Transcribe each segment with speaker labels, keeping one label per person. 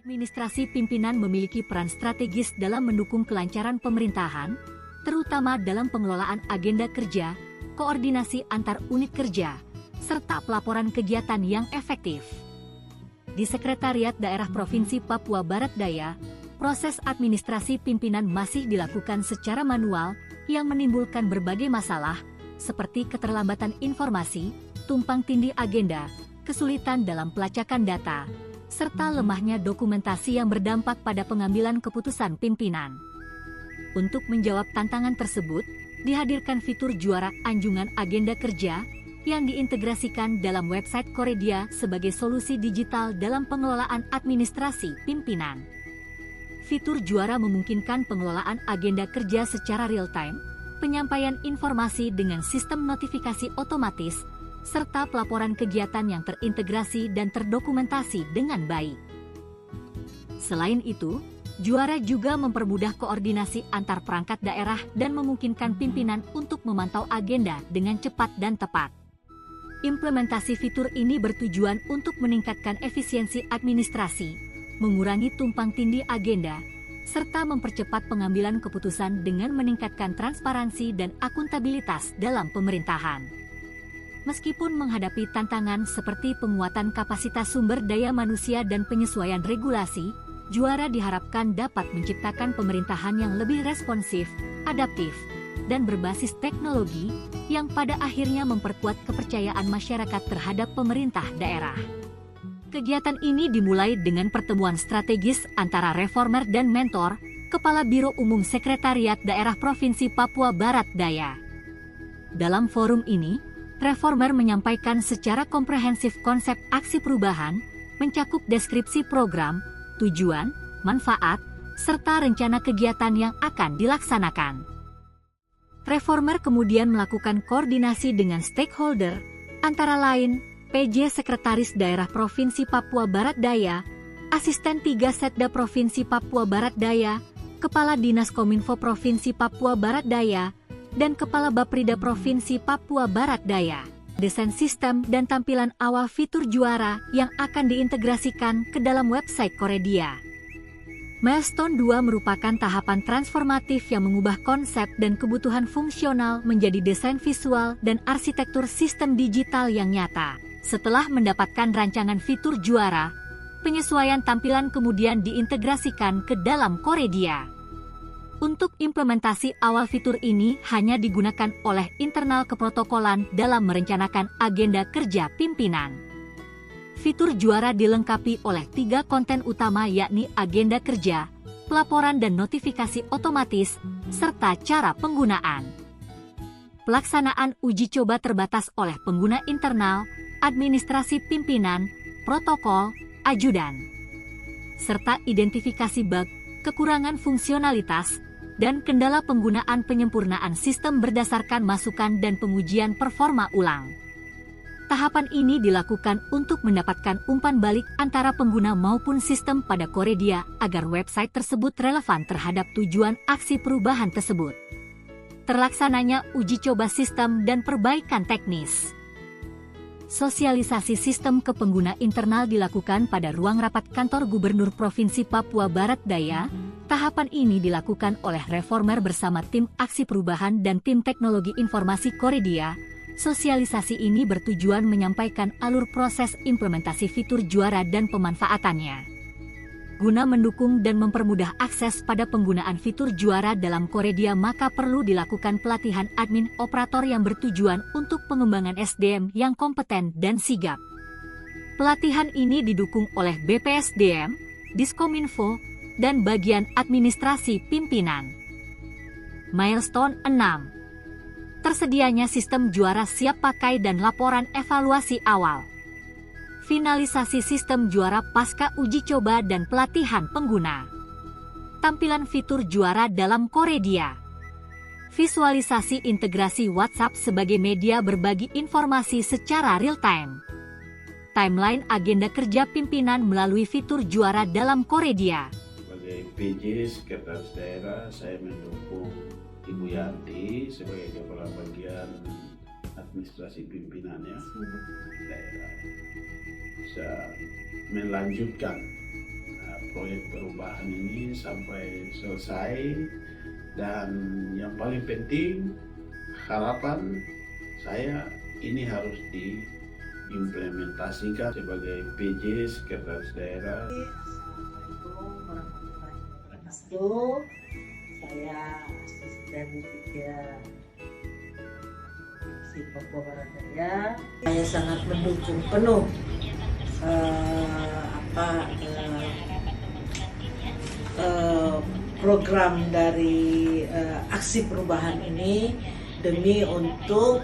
Speaker 1: Administrasi pimpinan memiliki peran strategis dalam mendukung kelancaran pemerintahan, terutama dalam pengelolaan agenda kerja, koordinasi antar unit kerja, serta pelaporan kegiatan yang efektif. Di Sekretariat Daerah Provinsi Papua Barat Daya, proses administrasi pimpinan masih dilakukan secara manual yang menimbulkan berbagai masalah, seperti keterlambatan informasi, tumpang tindih agenda, kesulitan dalam pelacakan data, serta lemahnya dokumentasi yang berdampak pada pengambilan keputusan pimpinan. Untuk menjawab tantangan tersebut, dihadirkan fitur juara anjungan agenda kerja yang diintegrasikan dalam website Koredia sebagai solusi digital dalam pengelolaan administrasi pimpinan. Fitur juara memungkinkan pengelolaan agenda kerja secara real-time, penyampaian informasi dengan sistem notifikasi otomatis, serta pelaporan kegiatan yang terintegrasi dan terdokumentasi dengan baik. Selain itu, juara juga mempermudah koordinasi antar perangkat daerah dan memungkinkan pimpinan untuk memantau agenda dengan cepat dan tepat. Implementasi fitur ini bertujuan untuk meningkatkan efisiensi administrasi, mengurangi tumpang tindih agenda, serta mempercepat pengambilan keputusan dengan meningkatkan transparansi dan akuntabilitas dalam pemerintahan. Meskipun menghadapi tantangan seperti penguatan kapasitas sumber daya manusia dan penyesuaian regulasi, juara diharapkan dapat menciptakan pemerintahan yang lebih responsif, adaptif, dan berbasis teknologi yang pada akhirnya memperkuat kepercayaan masyarakat terhadap pemerintah daerah. Kegiatan ini dimulai dengan pertemuan strategis antara reformer dan mentor, Kepala Biro Umum Sekretariat Daerah Provinsi Papua Barat Daya. Dalam forum ini, reformer menyampaikan secara komprehensif konsep aksi perubahan, mencakup deskripsi program, tujuan, manfaat, serta rencana kegiatan yang akan dilaksanakan. Reformer kemudian melakukan koordinasi dengan stakeholder, antara lain PJ Sekretaris Daerah Provinsi Papua Barat Daya, Asisten 3 Setda Provinsi Papua Barat Daya, Kepala Dinas Kominfo Provinsi Papua Barat Daya, dan Kepala Baprida Provinsi Papua Barat Daya. Desain sistem dan tampilan awal fitur juara yang akan diintegrasikan ke dalam website Koredia. Milestone 2 merupakan tahapan transformatif yang mengubah konsep dan kebutuhan fungsional menjadi desain visual dan arsitektur sistem digital yang nyata. Setelah mendapatkan rancangan fitur juara, penyesuaian tampilan kemudian diintegrasikan ke dalam Koredia. Untuk implementasi awal fitur ini hanya digunakan oleh internal keprotokolan dalam merencanakan agenda kerja pimpinan. Fitur juara dilengkapi oleh 3 konten utama yakni agenda kerja, pelaporan dan notifikasi otomatis, serta cara penggunaan. Pelaksanaan uji coba terbatas oleh pengguna internal, administrasi pimpinan, protokol, ajudan, serta identifikasi bug, kekurangan fungsionalitas, dan kendala penggunaan penyempurnaan sistem berdasarkan masukan dan pengujian performa ulang. Tahapan ini dilakukan untuk mendapatkan umpan balik antara pengguna maupun sistem pada Koredia agar website tersebut relevan terhadap tujuan aksi perubahan tersebut. Terlaksananya uji coba sistem dan perbaikan teknis. Sosialisasi sistem ke pengguna internal dilakukan pada ruang rapat kantor Gubernur Provinsi Papua Barat Daya. Tahapan ini dilakukan oleh reformer bersama tim aksi perubahan dan tim teknologi informasi Koredia. Sosialisasi ini bertujuan menyampaikan alur proses implementasi fitur juara dan pemanfaatannya. Guna mendukung dan mempermudah akses pada penggunaan fitur juara dalam Koredia, maka perlu dilakukan pelatihan admin operator yang bertujuan untuk pengembangan SDM yang kompeten dan sigap. Pelatihan ini didukung oleh BPSDM, Diskominfo, dan bagian administrasi pimpinan. Milestone 6. Tersedianya sistem juara siap pakai dan laporan evaluasi awal. Finalisasi sistem juara pasca uji coba dan pelatihan pengguna. tampilan fitur juara dalam Koredia. Visualisasi integrasi WhatsApp sebagai media berbagi informasi secara real-time. Timeline agenda kerja pimpinan melalui fitur juara dalam Koredia.
Speaker 2: Sebagai PJ Sekretaris Daerah, saya mendukung Ibu Yanti sebagai Kepala Bagian Administrasi Pimpinannya daerah bisa melanjutkan proyek perubahan ini sampai selesai, dan yang paling penting harapan saya ini harus diimplementasikan sebagai PJ Sekretaris Daerah.
Speaker 3: Assalamualaikum warahmatullahi wabarakatuh. Saya asisten 3 si Papua Barat Daya. Saya sangat mendukung penuh program dari aksi perubahan ini demi untuk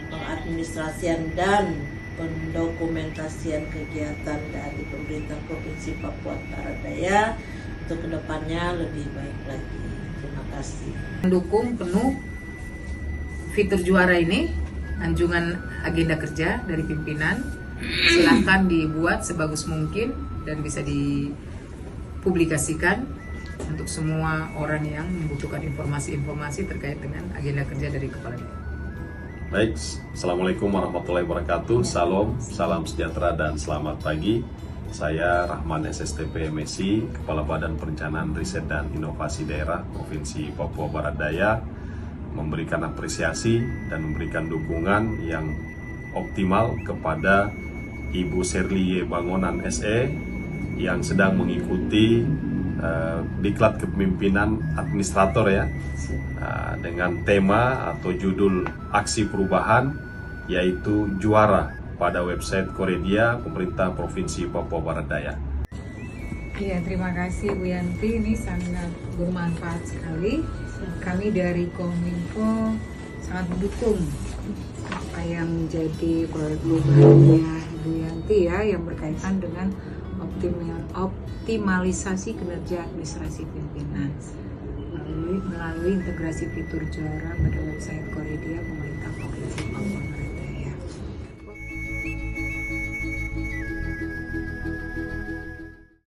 Speaker 3: pengadministrasian dan pendokumentasian kegiatan dari pemerintah Provinsi Papua Barat Daya untuk kedepannya lebih baik lagi. Terima kasih.
Speaker 4: Mendukung penuh fitur juara ini, anjungan agenda kerja dari pimpinan. Silahkan dibuat sebagus mungkin dan bisa dipublikasikan untuk semua orang yang membutuhkan informasi-informasi terkait dengan agenda kerja dari Kepala Daerah.
Speaker 5: Baik, Assalamualaikum warahmatullahi wabarakatuh. Salam sejahtera dan selamat pagi. Saya Rahman SSTP MSI, Kepala Badan Perencanaan Riset dan Inovasi Daerah Provinsi Papua Barat Daya, memberikan apresiasi dan memberikan dukungan yang optimal kepada Ibu Serlie Bangonan SE yang sedang mengikuti diklat kepemimpinan administrator ya, dengan tema atau judul aksi perubahan yaitu juara pada website Koredia Pemerintah Provinsi Papua Barat Daya.
Speaker 4: Ya, terima kasih Bu Yanti, ini sangat bermanfaat sekali. Kami dari Kominfo sangat mendukung apa yang menjadi proyek perubahannya Bu Yanti ya, yang berkaitan dengan optimalisasi kinerja administrasi pimpinan melalui integrasi fitur juara pada website Koredia Pemerintah Provinsi Papua Barat.